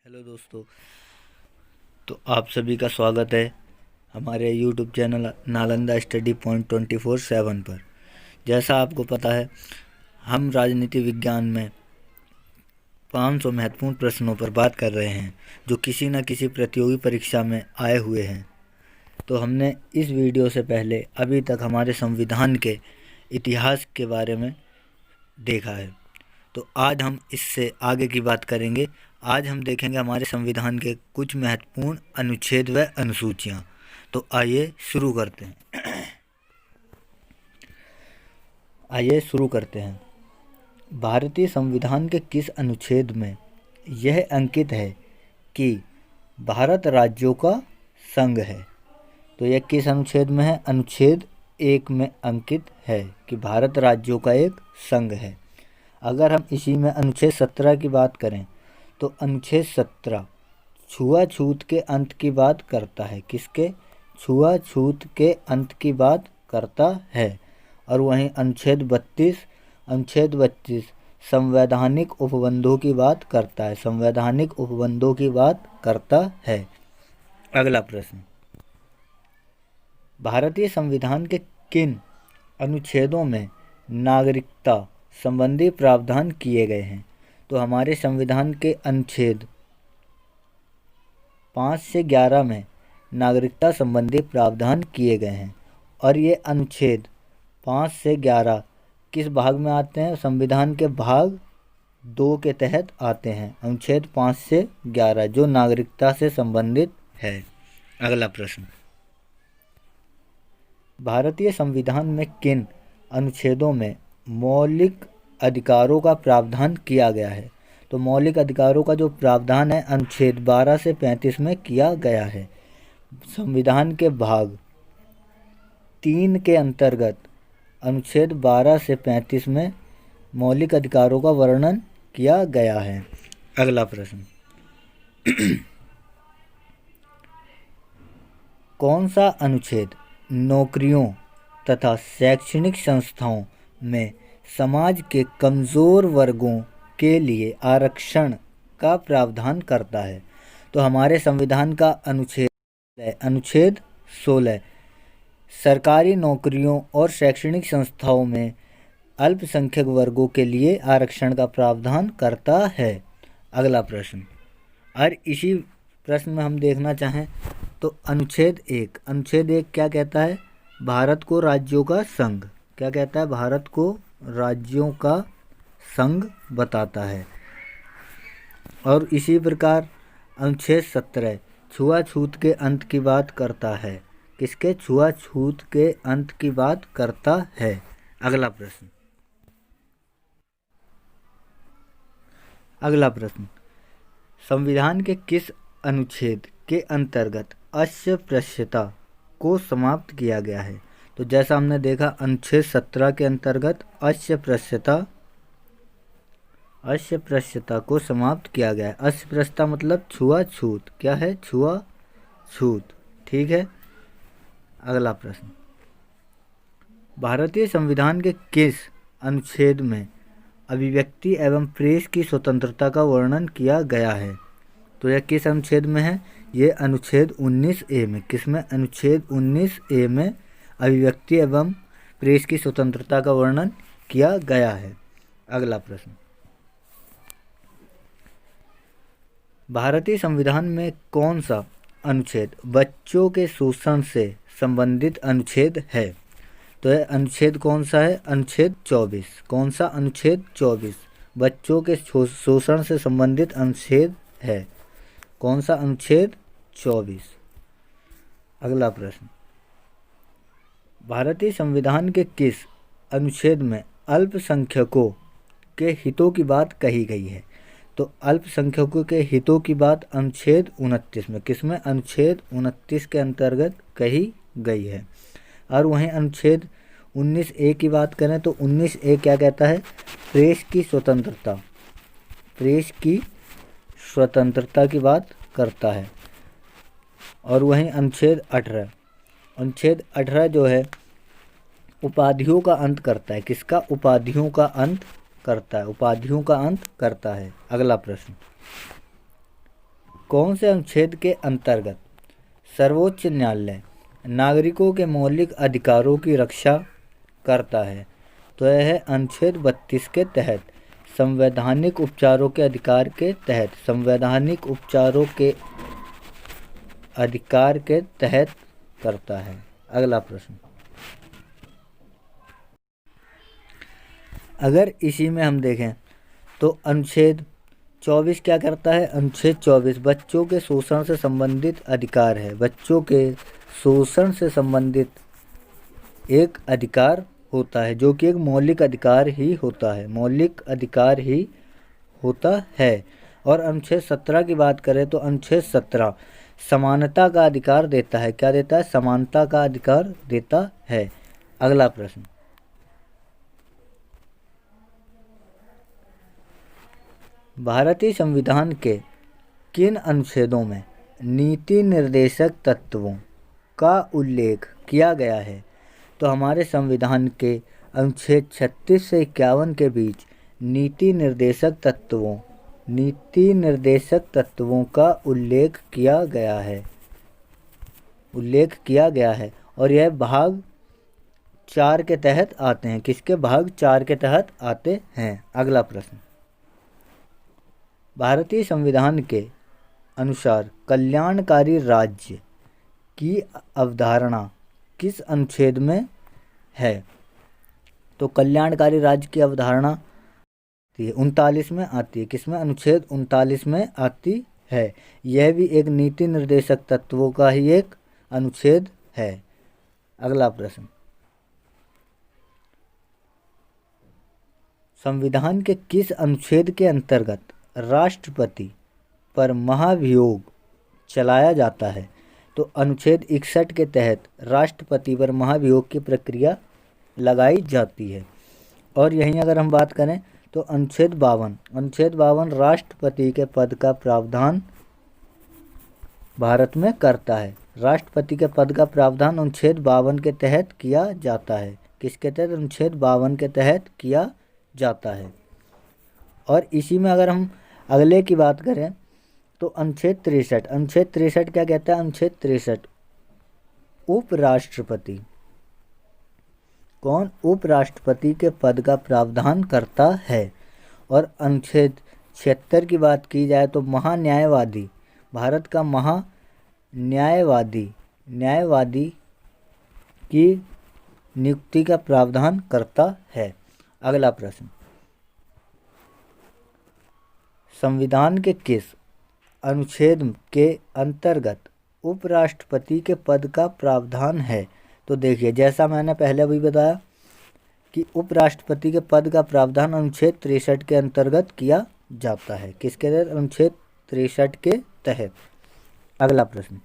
Hello दोस्तों। तो आप सभी का स्वागत है हमारे YouTube channel Nalanda study point 24/7 पर। जैसा आपको पता है, हम राजनीति विज्ञान में 500 महत्वपूर्ण प्रश्नों पर बात कर रहे हैं जो किसी न किसी प्रतियोगी परीक्षा में आए हुए हैं। तो हमने इस वीडियो से पहले अभी तक हमारे संविधान के इतिहास के बारे में देखा है। तो आज हम इससे आगे की बात करेंगे। आज हम देखेंगे हमारे संविधान के कुछ महत्वपूर्ण अनुच्छेद व अनुसूचियाँ। तो आइए शुरू करते हैं। भारतीय संविधान के किस अनुच्छेद में यह अंकित है कि भारत राज्यों का संघ है? तो यह किस अनुच्छेद में है? अनुच्छेद 1 में अंकित है कि भारत राज्यों का एक संघ है। अगर हम इसी में अनुच्छेद 17 की बात करें तो अनुच्छेद 17 छुआछूत के अंत की बात करता है। किसके? छुआछूत के अंत की बात करता है। और वहीं अनुच्छेद 32 संवैधानिक उपबंधों की बात करता है। संवैधानिक उपबंधों की बात करता है। अगला प्रश्न, भारतीय संविधान के किन अनुच्छेदों में नागरिकता संबंधी प्रावधान किए गए हैं? तो हमारे संविधान के अनुच्छेद 5 से 11 में नागरिकता संबंधी प्रावधान किए गए हैं। और ये अनुच्छेद 5 से 11 किस भाग में आते हैं? संविधान के भाग 2 के तहत आते हैं। अनुच्छेद 5 से 11 जो नागरिकता से संबंधित है। अगला प्रश्न, भारतीय संविधान में किन अनुच्छेदों में मौलिक अधिकारों का प्रावधान किया गया है? तो मौलिक अधिकारों का जो प्रावधान है अनुच्छेद 12 से 35 में किया गया है। संविधान के भाग 3 के अंतर्गत अनुच्छेद 12 से 35 में मौलिक अधिकारों का वर्णन किया गया है। अगला प्रश्न, कौन सा अनुच्छेद नौकरियों तथा शैक्षणिक संस्थाओं में समाज के कमज़ोर वर्गों के लिए आरक्षण का प्रावधान करता है? तो हमारे संविधान का अनुच्छेद 16 सरकारी नौकरियों और शैक्षणिक संस्थाओं में अल्पसंख्यक वर्गों के लिए आरक्षण का प्रावधान करता है। अगला प्रश्न, और इसी प्रश्न में हम देखना चाहें तो अनुच्छेद 1 क्या कहता है? भारत को राज्यों का संघ क्या कहता है? भारत को राज्यों का संघ बताता है। और इसी प्रकार अनुच्छेद 17 छुआछूत के अंत की बात करता है। किसके? छुआछूत के अंत की बात करता है। अगला प्रश्न, संविधान के किस अनुच्छेद के अंतर्गत अस्पृश्यता को समाप्त किया गया है? तो जैसा हमने देखा अनुच्छेद 17 के अंतर्गत अस्पृश्यता को समाप्त किया गया है। अस्पृश्यता मतलब छुआछूत। क्या है? छुआछूत। ठीक है। अगला प्रश्न, भारतीय संविधान के किस अनुच्छेद में अभिव्यक्ति एवं प्रेस की स्वतंत्रता का वर्णन किया गया है? तो यह किस अनुच्छेद में है? ये अनुच्छेद 19A में। किसमें? अनुच्छेद 19A में अभिव्यक्ति एवं प्रेस की स्वतंत्रता का वर्णन किया गया है। अगला प्रश्न, भारतीय संविधान में कौन सा अनुच्छेद बच्चों के शोषण से संबंधित अनुच्छेद है? तो यह अनुच्छेद कौन सा है? अनुच्छेद 24। कौन सा? अनुच्छेद 24 बच्चों के शोषण से संबंधित अनुच्छेद है। कौन सा? अनुच्छेद 24। अगला प्रश्न, भारतीय संविधान के किस अनुच्छेद में अल्पसंख्यकों के हितों की बात कही गई है? तो अल्पसंख्यकों के हितों की बात अनुच्छेद 29 में। किसमें? अनुच्छेद 29 के अंतर्गत कही गई है। और वहीं अनुच्छेद 19A की बात करें तो 19A क्या कहता है? प्रेस की स्वतंत्रता की बात करता है। और वहीं अनुच्छेद 18 जो है उपाधियों का अंत करता है। किसका? उपाधियों का अंत करता है। अगला प्रश्न, कौन से अनुच्छेद के अंतर्गत सर्वोच्च न्यायालय नागरिकों के मौलिक अधिकारों की रक्षा करता है? तो यह है अनुच्छेद 32 के तहत संवैधानिक उपचारों के अधिकार के तहत, संवैधानिक उपचारों के अधिकार के तहत करता है। अगला प्रश्न, अगर इसी में हम देखें तो अनुच्छेद 24 क्या करता है? अनुच्छेद 24 बच्चों के शोषण से संबंधित अधिकार है। बच्चों के शोषण से संबंधित एक अधिकार होता है जो कि एक मौलिक अधिकार ही होता है, मौलिक अधिकार ही होता है। और अनुच्छेद 17 की बात करें तो अनुच्छेद 17 समानता का अधिकार देता है। क्या देता है? समानता का अधिकार देता है। अगला प्रश्न, भारतीय संविधान के किन अनुच्छेदों में नीति निर्देशक तत्वों का उल्लेख किया गया है? तो हमारे संविधान के अनुच्छेद 36 से 51 के बीच नीति निर्देशक तत्वों का उल्लेख किया गया है और यह भाग 4 के तहत आते हैं। किसके? भाग 4 के तहत आते हैं। अगला प्रश्न, भारतीय संविधान के अनुसार कल्याणकारी राज्य की अवधारणा किस अनुच्छेद में है? तो कल्याणकारी राज्य की अवधारणा 39 में आती है। किसमें? अनुच्छेद 39 में आती है। यह भी एक नीति निर्देशक तत्वों का ही एक अनुच्छेद है। अगला प्रश्न, संविधान के किस अनुच्छेद के अंतर्गत राष्ट्रपति पर महाभियोग चलाया जाता है? तो अनुच्छेद 61 के तहत राष्ट्रपति पर महाभियोग की प्रक्रिया लगाई जाती है। और यहीं अगर हम बात करें तो अनुच्छेद 52 राष्ट्रपति के पद का प्रावधान भारत में करता है। राष्ट्रपति के पद का प्रावधान अनुच्छेद 52 के तहत किया जाता है। किसके तहत? अनुच्छेद 52 के तहत किया जाता है। और इसी में अगर हम अगले की बात करें तो अनुच्छेद 63 क्या कहता है? अनुच्छेद 63 उपराष्ट्रपति, कौन? उपराष्ट्रपति के पद का प्रावधान करता है। और अनुच्छेद 76 की बात की जाए तो महान्यायवादी, भारत का न्यायवादी की नियुक्ति का प्रावधान करता है। अगला प्रश्न, संविधान के किस अनुच्छेद के अंतर्गत उपराष्ट्रपति के पद का प्रावधान है? तो देखिए, जैसा मैंने पहले भी बताया कि उपराष्ट्रपति के पद का प्रावधान अनुच्छेद 63 के अंतर्गत किया जाता है। किसके तहत? अनुच्छेद 63 के तहत। अगला प्रश्न,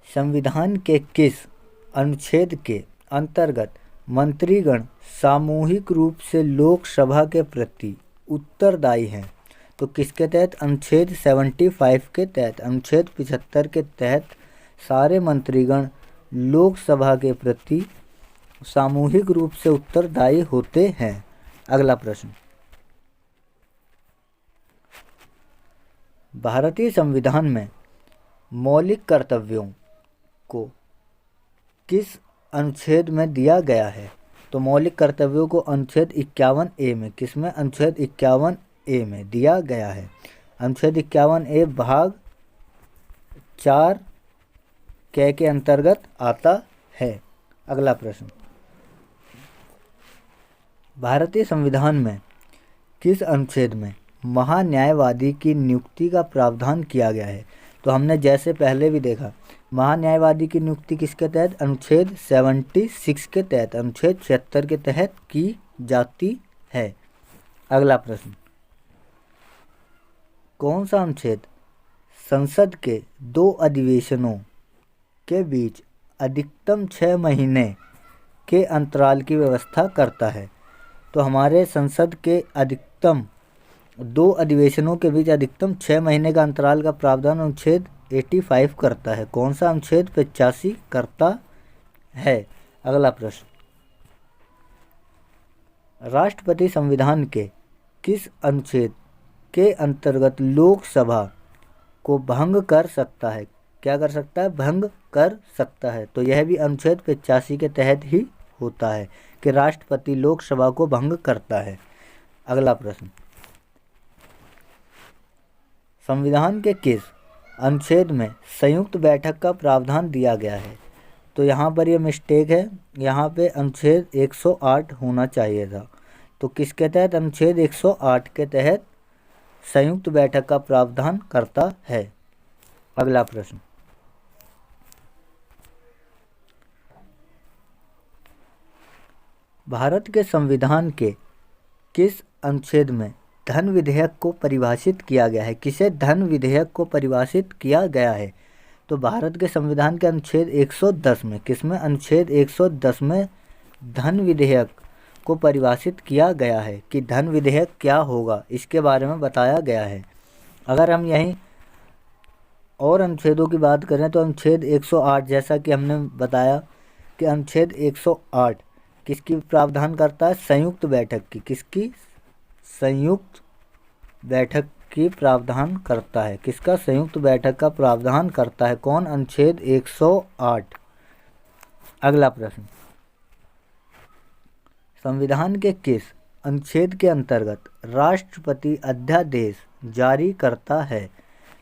संविधान के किस अनुच्छेद के अंतर्गत मंत्रीगण सामूहिक रूप से लोकसभा के प्रति उत्तरदायी हैं? तो किसके तहत? अनुच्छेद 75 के तहत। अनुच्छेद 75 के तहत सारे मंत्रीगण लोकसभा के प्रति सामूहिक रूप से उत्तरदायी होते हैं। अगला प्रश्न, भारतीय संविधान में मौलिक कर्तव्यों को किस अनुच्छेद में दिया गया है? तो मौलिक कर्तव्यों को अनुच्छेद 51A में, किसमें? अनुच्छेद 51A में दिया गया है। अनुच्छेद 51A भाग 4 के अंतर्गत आता है। अगला प्रश्न, भारतीय संविधान में किस अनुच्छेद में महान्यायवादी की नियुक्ति का प्रावधान किया गया है? तो हमने जैसे पहले भी देखा, महान्यायवादी की नियुक्ति किसके तहत? अनुच्छेद 76 के तहत, अनुच्छेद 76 के तहत की जाती है। अगला प्रश्न, कौन सा अनुच्छेद संसद के 2 अधिवेशनों के बीच अधिकतम 6 महीने के अंतराल की व्यवस्था करता है? तो हमारे संसद के अधिकतम 2 अधिवेशनों के बीच अधिकतम 6 महीने का अंतराल का प्रावधान अनुच्छेद 85 करता है। कौन सा? अनुच्छेद 85 करता है। अगला प्रश्न, राष्ट्रपति संविधान के किस अनुच्छेद के अंतर्गत लोकसभा को भंग कर सकता है। क्या कर सकता है? भंग कर सकता है। तो यह भी अनुच्छेद 85 के तहत ही होता है कि राष्ट्रपति लोकसभा को भंग करता है। अगला प्रश्न, संविधान के किस अनुच्छेद में संयुक्त बैठक का प्रावधान दिया गया है? तो यहाँ पर ये मिस्टेक है, यहाँ पे अनुच्छेद 108 होना चाहिए था। तो किसके तहत? अनुच्छेद 108 के तहत संयुक्त बैठक का प्रावधान करता है। अगला प्रश्न, भारत के संविधान के किस अनुच्छेद में धन विधेयक को परिभाषित किया गया है? किसे धन विधेयक को परिभाषित किया गया है? तो भारत के संविधान के अनुच्छेद 110 में, किसमें? अनुच्छेद 110 में धन विधेयक को परिभाषित किया गया है कि धन विधेयक क्या होगा, इसके बारे में बताया गया है। अगर हम यहीं और अनुच्छेदों की बात करें तो अनुच्छेद 108, जैसा कि हमने बताया कि अनुच्छेद 108 किसकी प्रावधान करता है? संयुक्त बैठक की। किसकी? संयुक्त बैठक की प्रावधान करता है। किसका? संयुक्त बैठक का प्रावधान करता है। कौन? अनुच्छेद 108। अगला प्रश्न, संविधान के किस अनुच्छेद के अंतर्गत राष्ट्रपति अध्यादेश जारी करता है?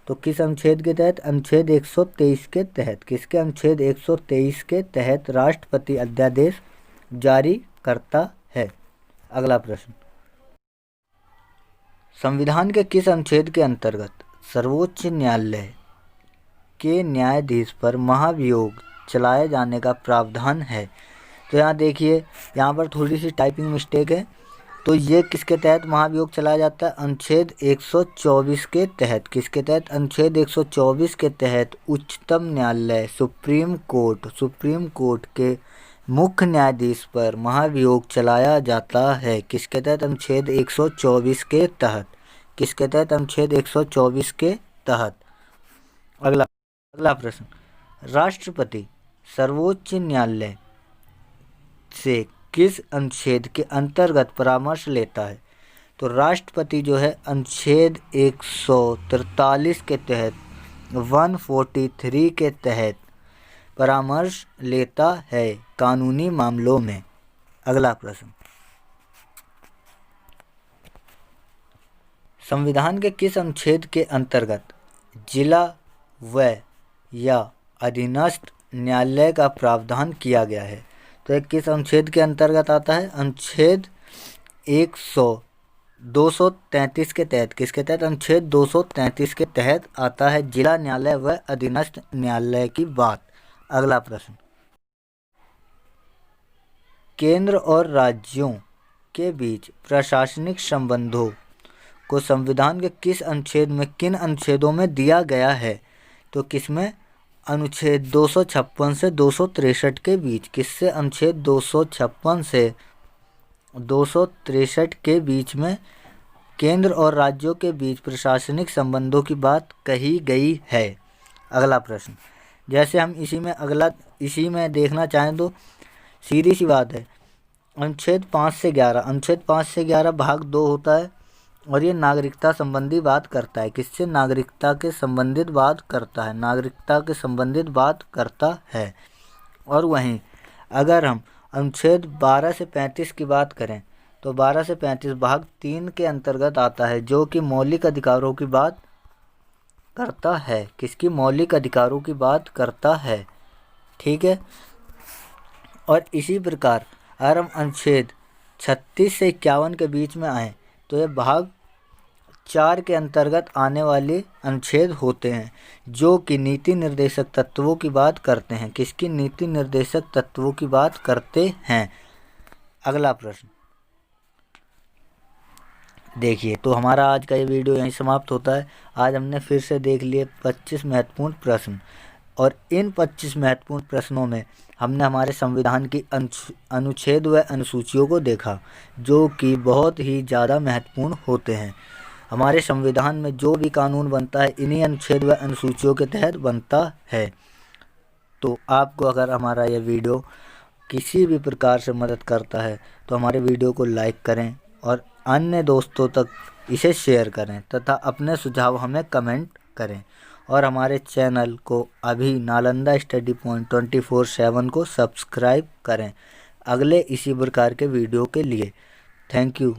तो किस अनुच्छेद के तहत? अनुच्छेद 123 के तहत। किसके? अनुच्छेद 123 के तहत राष्ट्रपति अध्यादेश जारी करता है। अगला प्रश्न, संविधान के किस अनुच्छेद के अंतर्गत सर्वोच्च न्यायालय के न्यायाधीश पर महाभियोग चलाए जाने का प्रावधान है? तो यहाँ देखिए, यहाँ पर थोड़ी सी टाइपिंग मिस्टेक है। तो ये किसके तहत महाभियोग चलाया जाता है? अनुच्छेद 124 के तहत। किसके तहत? अनुच्छेद 124 के तहत उच्चतम न्यायालय सुप्रीम कोर्ट के मुख्य न्यायाधीश पर महाभियोग चलाया जाता है। किसके तहत? अनुच्छेद 124 के तहत। किसके तहत? अनुच्छेद 124 के तहत। अगला प्रश्न, राष्ट्रपति सर्वोच्च न्यायालय से किस अनुच्छेद के अंतर्गत परामर्श लेता है? तो राष्ट्रपति जो है अनुच्छेद 143 के तहत 143 के तहत परामर्श लेता है कानूनी मामलों में। अगला प्रश्न, संविधान के किस अनुच्छेद के अंतर्गत जिला व या अधीनस्थ न्यायालय का प्रावधान किया गया है? तो एक किस अनुच्छेद के अंतर्गत आता है? अनुच्छेद 233 के तहत। किसके तहत? अनुच्छेद 233 के तहत आता है जिला न्यायालय व अधीनस्थ न्यायालय की बात। अगला प्रश्न, केंद्र और राज्यों के बीच प्रशासनिक संबंधों को संविधान के किस अनुच्छेद में, किन अनुच्छेदों में दिया गया है? तो किसमें? अनुच्छेद 256 से 263 के बीच। किससे? अनुच्छेद 256 से 263 के बीच में केंद्र और राज्यों के बीच प्रशासनिक संबंधों की बात कही गई है। अगला प्रश्न, जैसे हम इसी में देखना चाहें तो सीधी सी बात है, अनुच्छेद 5 से 11 भाग 2 होता है और ये नागरिकता संबंधी बात करता है। किससे? नागरिकता के संबंधित बात करता है। नागरिकता के संबंधित बात करता है। और वहीं अगर हम अनुच्छेद 12 से 35 की बात करें तो 12 से 35 भाग 3 के अंतर्गत आता है, जो कि मौलिक अधिकारों की बात करता है। किसकी? मौलिक अधिकारों की बात करता है। ठीक है। और इसी प्रकार अगर हम अनुच्छेद 36 से 51 के बीच में आए तो ये भाग 4 के अंतर्गत आने वाले अनुच्छेद होते हैं, जो कि नीति निर्देशक तत्वों की बात करते हैं। किसकी? नीति निर्देशक तत्वों की बात करते हैं। अगला प्रश्न देखिए, तो हमारा आज का ये वीडियो यहीं समाप्त होता है। आज हमने फिर से देख लिए 25 महत्वपूर्ण प्रश्न, और इन 25 महत्वपूर्ण प्रश्नों में हमने हमारे संविधान की अनुच्छेद व अनुसूचियों को देखा, जो कि बहुत ही ज़्यादा महत्वपूर्ण होते हैं। हमारे संविधान में जो भी कानून बनता है इन्हीं अनुच्छेद व अनुसूचियों के तहत बनता है। तो आपको अगर हमारा यह वीडियो किसी भी प्रकार से मदद करता है तो हमारे वीडियो को लाइक करें और अन्य दोस्तों तक इसे शेयर करें तथा अपने सुझाव हमें कमेंट करें और हमारे चैनल को अभी नालंदा स्टडी पॉइंट 24/7 को सब्सक्राइब करें अगले इसी प्रकार के वीडियो के लिए। Thank you.